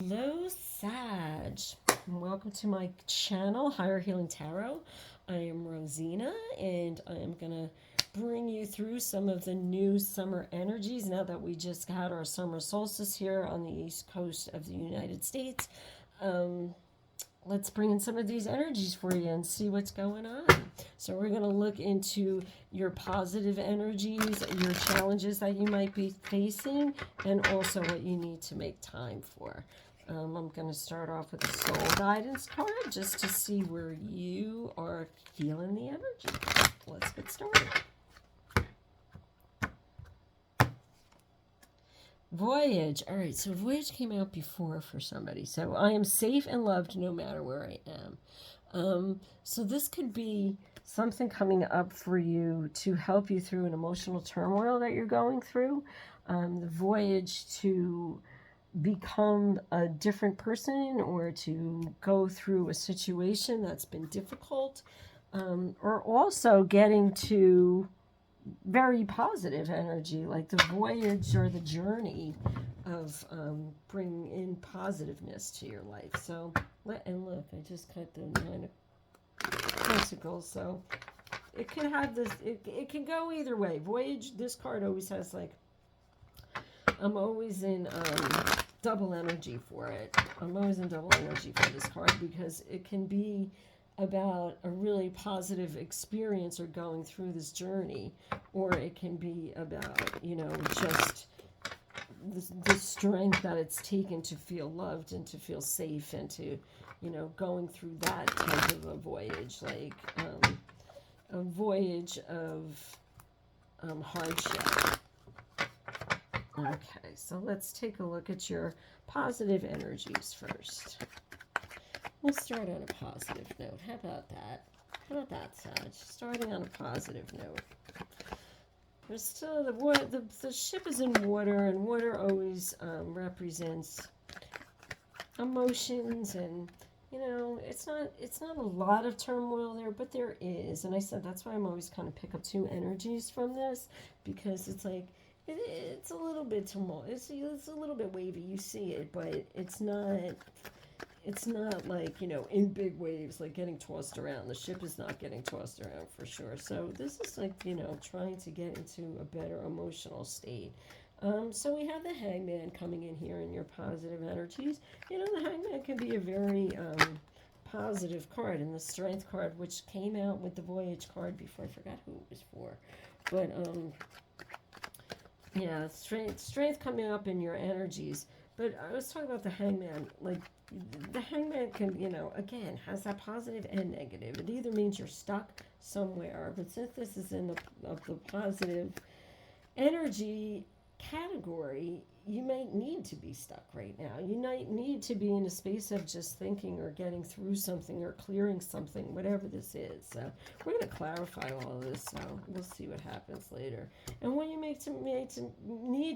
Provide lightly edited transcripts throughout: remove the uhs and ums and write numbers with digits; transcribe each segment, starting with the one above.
Hello, Sag. Welcome to my channel, Higher Healing Tarot. I am Rosina, and I am going to bring you through some of the new summer energies now that we just had our summer solstice here on the east coast of the United States. Let's bring in some of these energies for you and see what's going on. So we're going to look into your positive energies, your challenges that you might be facing, and also what you need to make time for. I'm going to start off with a soul guidance card just to see where you are feeling the energy. Let's get started. Voyage. All right, so Voyage came out before for somebody. So I am safe and loved no matter where I am. So this could be something coming up for you to help you through an emotional turmoil that you're going through. The voyage to become a different person or to go through a situation that's been difficult, or also getting to very positive energy, like the voyage or the journey of bringing in positiveness to your life. So, and look, I just cut the Nine of Pentacles, so it can have this, it can go either way. Voyage, this card always has like, I'm always in double energy for it. I'm always in double energy for this card because it can be about a really positive experience or going through this journey, or it can be about, just the strength that it's taken to feel loved and to feel safe and to, going through that type of a voyage, like a voyage of hardship. Okay, so let's take a look at your positive energies first. We'll start on a positive note. How about that? How about that, Sag? Starting on a positive note. There's still the ship is in water, and water always represents emotions, and it's not a lot of turmoil there, but there is. And I said that's why I'm always kind of pick up two energies from this, because it's like it's a little bit tumult. It's a little bit wavy. You see it, but it's not like, in big waves, like getting tossed around. The ship is not getting tossed around for sure. So this is like, trying to get into a better emotional state. So we have the Hangman coming in here in your positive energies. The Hangman can be a very positive card, and the Strength card, which came out with the Voyage card before. I forgot who it was for. But, yeah, strength coming up in your energies. But I was talking about the Hangman. Like, the Hangman can, again, has that positive and negative. It either means you're stuck somewhere, but since this is in the positive energy category, you might need to be stuck right now. You might need to be in a space of just thinking or getting through something or clearing something, whatever this is. So we're going to clarify all of this, so we'll see what happens later. And what you need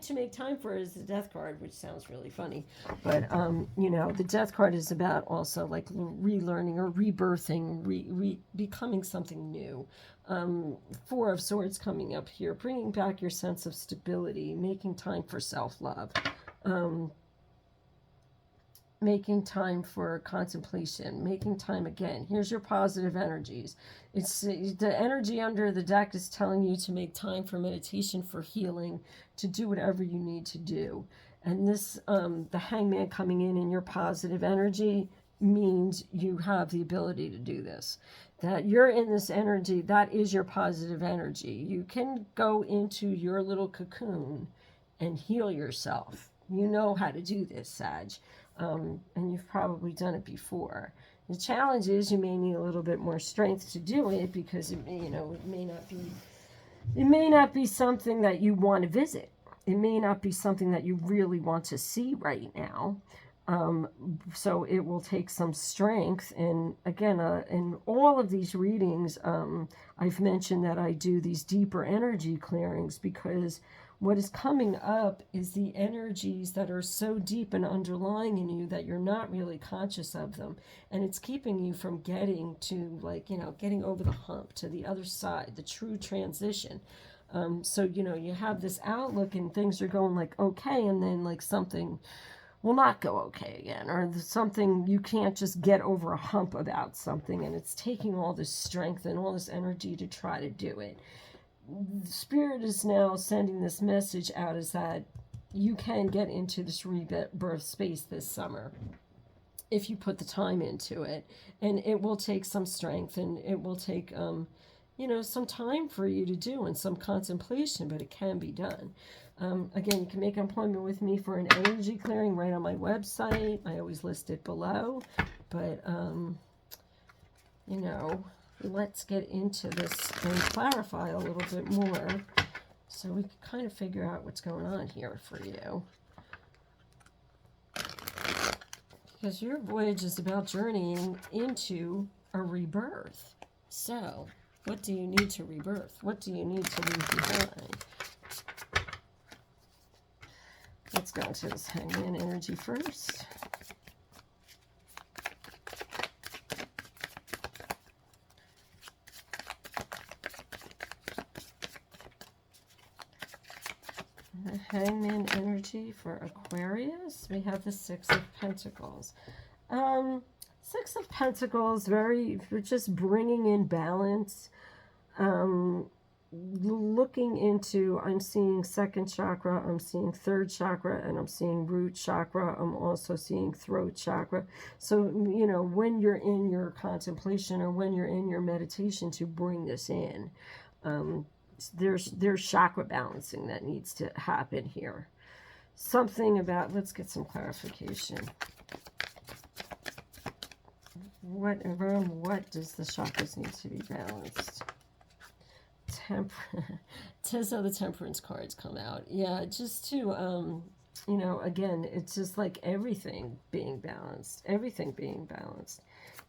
to make time for is the Death card, which sounds really funny. But, the Death card is about also like relearning or rebirthing, becoming something new. Four of Swords coming up here, bringing back your sense of stability, making time for self-love, making time for contemplation, making time again. Here's your positive energies. It's the energy under the deck is telling you to make time for meditation, for healing, to do whatever you need to do. And this, the Hangman coming in your positive energy means you have the ability to do this. That you're in this energy, that is your positive energy. You can go into your little cocoon and heal yourself. You know how to do this, Sag. And you've probably done it before. The challenge is you may need a little bit more strength to do it, because it may not be something that you want to visit. It may not be something that you really want to see right now. So it will take some strength. And again, in all of these readings, I've mentioned that I do these deeper energy clearings, because what is coming up is the energies that are so deep and underlying in you that you're not really conscious of them. And it's keeping you from getting to, like, getting over the hump to the other side, the true transition. So, you have this outlook and things are going like, okay. And then like something will not go okay again, or something you can't just get over a hump about something, and it's taking all this strength and all this energy to try to do it. The Spirit is now sending this message out, is that you can get into this rebirth space this summer if you put the time into it, and it will take some strength, and it will take some time for you to do, and some contemplation, but it can be done. Again, you can make an appointment with me for an energy clearing right on my website. I always list it below. But, let's get into this and clarify a little bit more so we can kind of figure out what's going on here for you. Because your voyage is about journeying into a rebirth. So, what do you need to rebirth? What do you need to leave behind? Let's go into this Hangman energy first. The Hangman energy for Aquarius. We have the Six of Pentacles. Six of Pentacles, we're just bringing in balance. Looking into, I'm seeing second chakra, I'm seeing third chakra, and I'm seeing root chakra. I'm also seeing throat chakra. So, when you're in your contemplation or when you're in your meditation to bring this in, there's chakra balancing that needs to happen here. Something about, let's get some clarification. Around what does the chakras need to be balanced? So the Temperance cards come out. Yeah, just to, again, it's just like everything being balanced.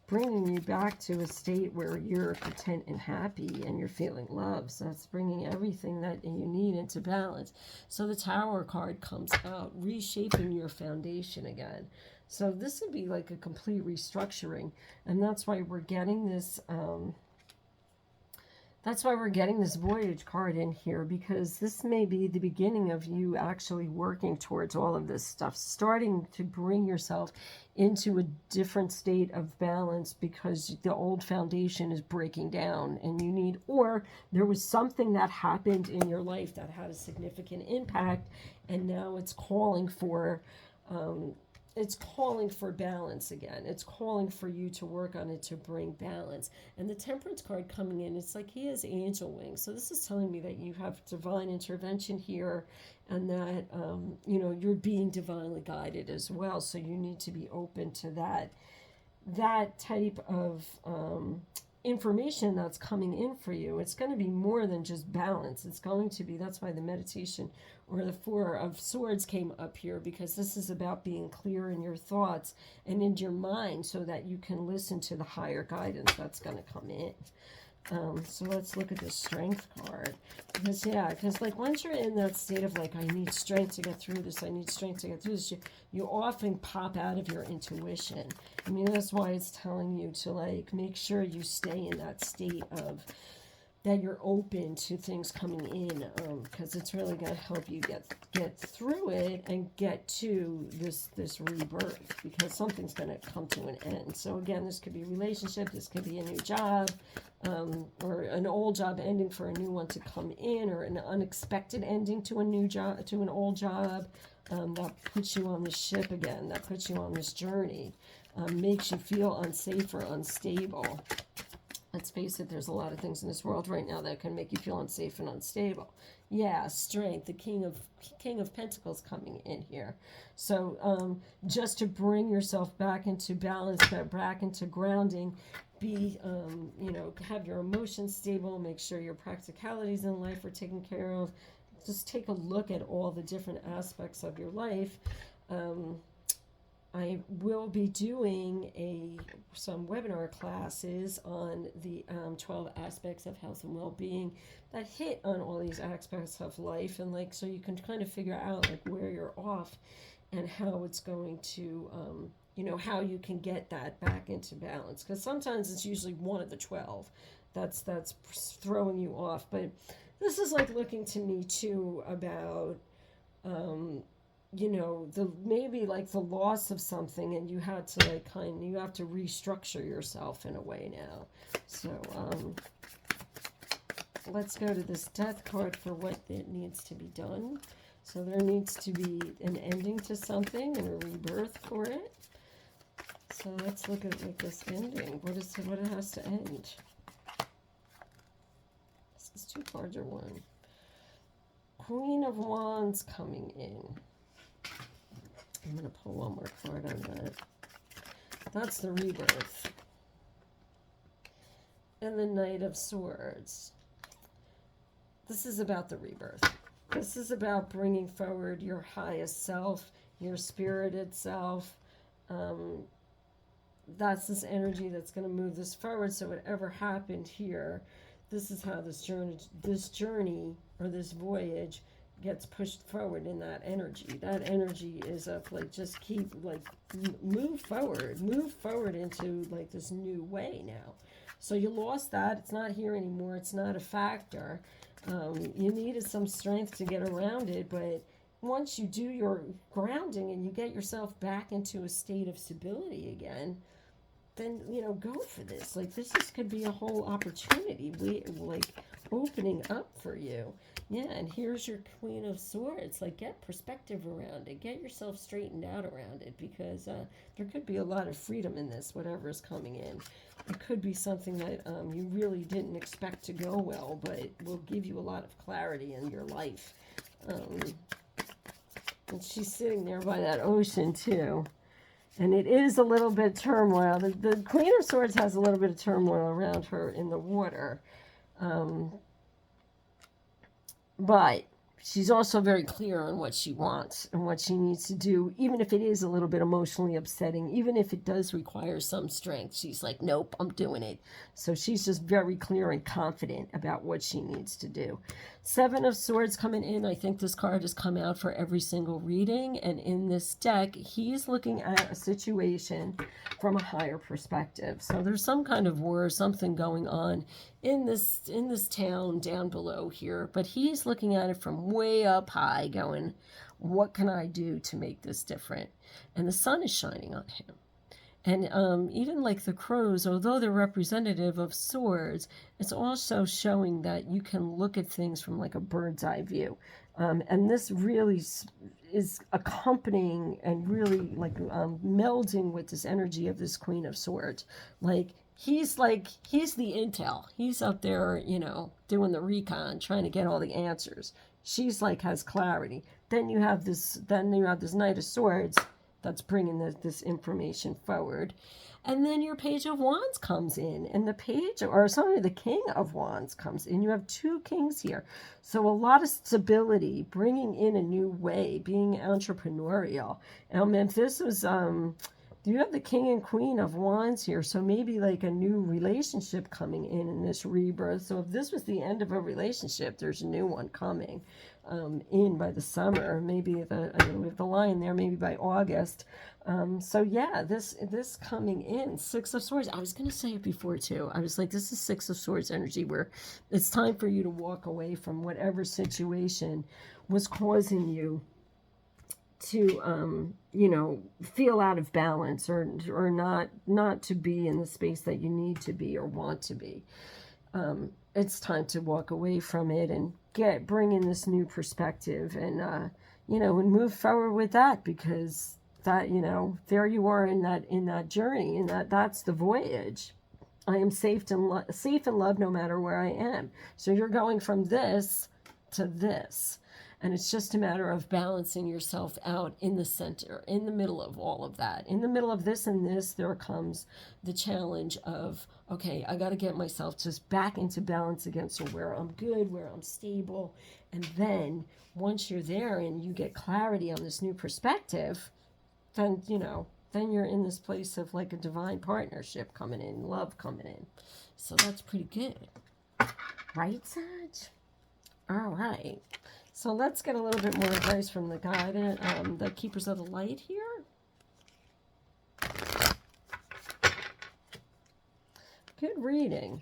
Bringing you back to a state where you're content and happy and you're feeling love. So that's bringing everything that you need into balance. So the Tower card comes out, reshaping your foundation again. So this would be like a complete restructuring. And that's why we're getting this... That's why we're getting this Voyage card in here, because this may be the beginning of you actually working towards all of this stuff, starting to bring yourself into a different state of balance because the old foundation is breaking down and you need, or there was something that happened in your life that had a significant impact and now it's calling for balance again. It's calling for you to work on it to bring balance. And the Temperance card coming in, it's like he has angel wings. So this is telling me that you have divine intervention here and that, you're being divinely guided as well. So you need to be open to that type of information that's coming in for you. It's going to be more than just balance. It's going to be, that's why the meditation or the Four of Swords came up here, because this is about being clear in your thoughts and in your mind so that you can listen to the higher guidance that's going to come in. So let's look at the Strength card. Because like once you're in that state of like, I need strength to get through this, you often pop out of your intuition. I mean, that's why it's telling you to like make sure you stay in that state of that you're open to things coming in, because it's really going to help you get through it and get to this rebirth, because something's going to come to an end. So again, this could be a relationship, this could be a new job, or an old job ending for a new one to come in, or an unexpected ending to a new job, to an old job, that puts you on the ship again, that puts you on this journey, makes you feel unsafe or unstable. Let's face it, there's a lot of things in this world right now that can make you feel unsafe and unstable. Yeah, Strength, the King of Pentacles coming in here. So just to bring yourself back into balance, back into grounding, be, have your emotions stable, make sure your practicalities in life are taken care of. Just take a look at all the different aspects of your life. I will be doing some webinar classes on the 12 aspects of health and well-being that hit on all these aspects of life, and like so you can kind of figure out like where you're off and how it's going to how you can get that back into balance, because sometimes it's usually one of the 12 that's throwing you off. But this is like looking to me too about you know, maybe like the loss of something, and you had to like you have to restructure yourself in a way now. So let's go to this death card for what it needs to be done. So there needs to be an ending to something and a rebirth for it. So let's look at like this ending. What it has to end? This is 2 cards or 1. Queen of Wands coming in. I'm going to pull one more card on that. That's the rebirth. And the Knight of Swords. This is about the rebirth. This is about bringing forward your highest self, your spirited self. That's this energy that's going to move this forward. So whatever happened here, this is how this journey or this voyage gets pushed forward in that energy. That energy is of like, just keep like, move forward into like this new way now. So you lost that. It's not here anymore. It's not a factor. You needed some strength to get around it, but once you do your grounding and you get yourself back into a state of stability again, then, you know, go for this. Like, this could be a whole opportunity, like, opening up for you. Yeah, and here's your Queen of Swords. Like, get perspective around it. Get yourself straightened out around it, because there could be a lot of freedom in this, whatever is coming in. It could be something that you really didn't expect to go well, but it will give you a lot of clarity in your life. And she's sitting there by that ocean, too. And it is a little bit turmoil. The Queen of Swords has a little bit of turmoil around her in the water. But she's also very clear on what she wants and what she needs to do, even if it is a little bit emotionally upsetting, even if it does require some strength. She's like, nope, I'm doing it. So she's just very clear and confident about what she needs to do. 7 of Swords coming in. I think this card has come out for every single reading. And in this deck, he's looking at a situation from a higher perspective. So there's some kind of war, something going on in this town down below here. But he's looking at it from way up high, going, what can I do to make this different? And the sun is shining on him. And even like the crows, although they're representative of swords, it's also showing that you can look at things from like a bird's eye view. And this really is accompanying and really like melding with this energy of this Queen of Swords. He's the intel. He's up there, you know, doing the recon, trying to get all the answers. She's like has clarity. Then you have this Knight of Swords that's bringing this information forward. And then your Page of Wands comes in, and the King of Wands comes in. You have 2 kings here. So a lot of stability, bringing in a new way, being entrepreneurial. And if this was, you have the King and Queen of Wands here, so maybe like a new relationship coming in this rebirth. So if this was the end of a relationship, there's a new one coming in by the summer. Maybe we have the line there, maybe by August. So yeah, this coming in, 6 of Swords. I was going to say it before too. I was like, this is 6 of Swords energy, where it's time for you to walk away from whatever situation was causing you to you know, feel out of balance or not to be in the space that you need to be or want to be. It's time to walk away from it and bring in this new perspective and you know, and move forward with that, because that, you know, there you are in that journey, and that's the voyage. I am safe and loved no matter where I am. So you're going from this to this. And it's just a matter of balancing yourself out in the center, in the middle of all of that. In the middle of this and this, there comes the challenge of, okay, I got to get myself just back into balance again, so where I'm good, where I'm stable. And then once you're there and you get clarity on this new perspective, then, you know, then you're in this place of like a divine partnership coming in, love coming in. So that's pretty good. Right, Sag? All right. So let's get a little bit more advice from the guidance, the Keepers of the Light here. Good reading.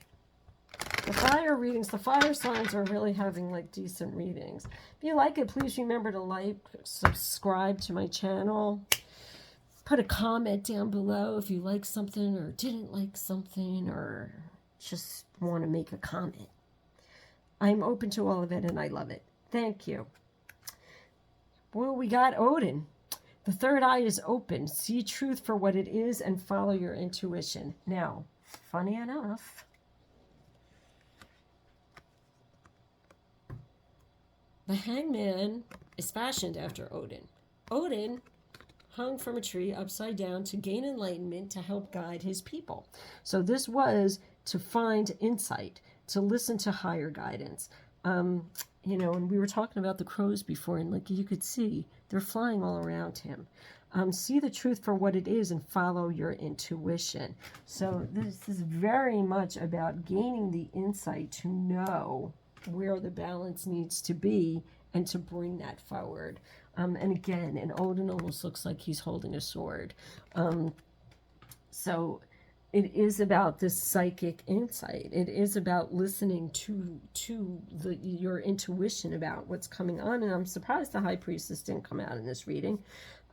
The fire readings, the fire signs are really having like decent readings. If you like it, please remember to like, subscribe to my channel. Put a comment down below if you like something or didn't like something or just want to make a comment. I'm open to all of it and I love it. Thank you. Well, we got Odin. The third eye is open. See truth for what it is and follow your intuition. Now, funny enough, the hangman is fashioned after Odin. Odin hung from a tree upside down to gain enlightenment to help guide his people. So this was to find insight, to listen to higher guidance. You know, and we were talking about the crows before, and like you could see, they're flying all around him. See the truth for what it is and follow your intuition. So this is very much about gaining the insight to know where the balance needs to be and to bring that forward. And again, and Odin almost looks like he's holding a sword. So it is about this psychic insight. It is about listening to your intuition about what's coming on. And I'm surprised the High Priestess didn't come out in this reading.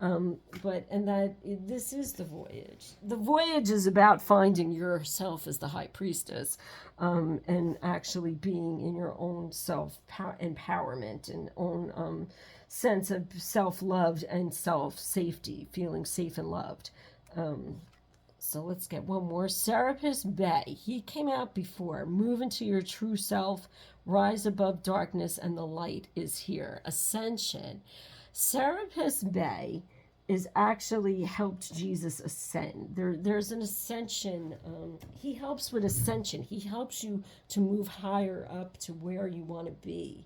This is the voyage. The voyage is about finding yourself as the High Priestess, and actually being in your own self-empowerment and own sense of self-love and self-safety, feeling safe and loved. So let's get one more. Serapis Bey. He came out before. Move into your true self. Rise above darkness and the light is here. Ascension. Serapis Bey is actually helped Jesus ascend. There's an ascension. He helps with ascension. He helps you to move higher up to where you want to be.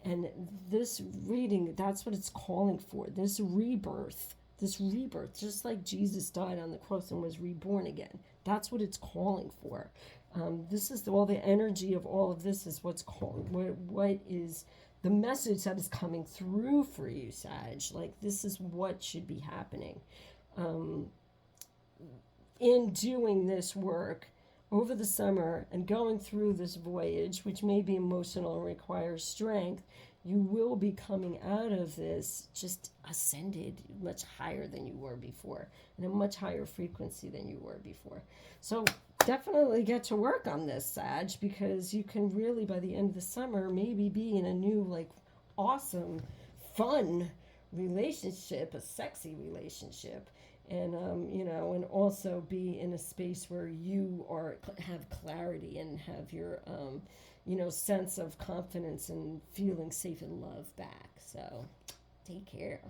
And this reading, that's what it's calling for. This rebirth, just like Jesus died on the cross and was reborn again. That's what it's calling for. This is all the energy of all of this is what's called, what is the message that is coming through for you, Sag. Like, this is what should be happening. In doing this work over the summer and going through this voyage, which may be emotional and requires strength, you will be coming out of this just ascended much higher than you were before, in a much higher frequency than you were before. So definitely get to work on this, Sag, because you can really, by the end of the summer, maybe be in a new, like, awesome, fun relationship, a sexy relationship. And, you know, and also be in a space where you have clarity and have your, you know, sense of confidence and feeling safe and loved back. So take care.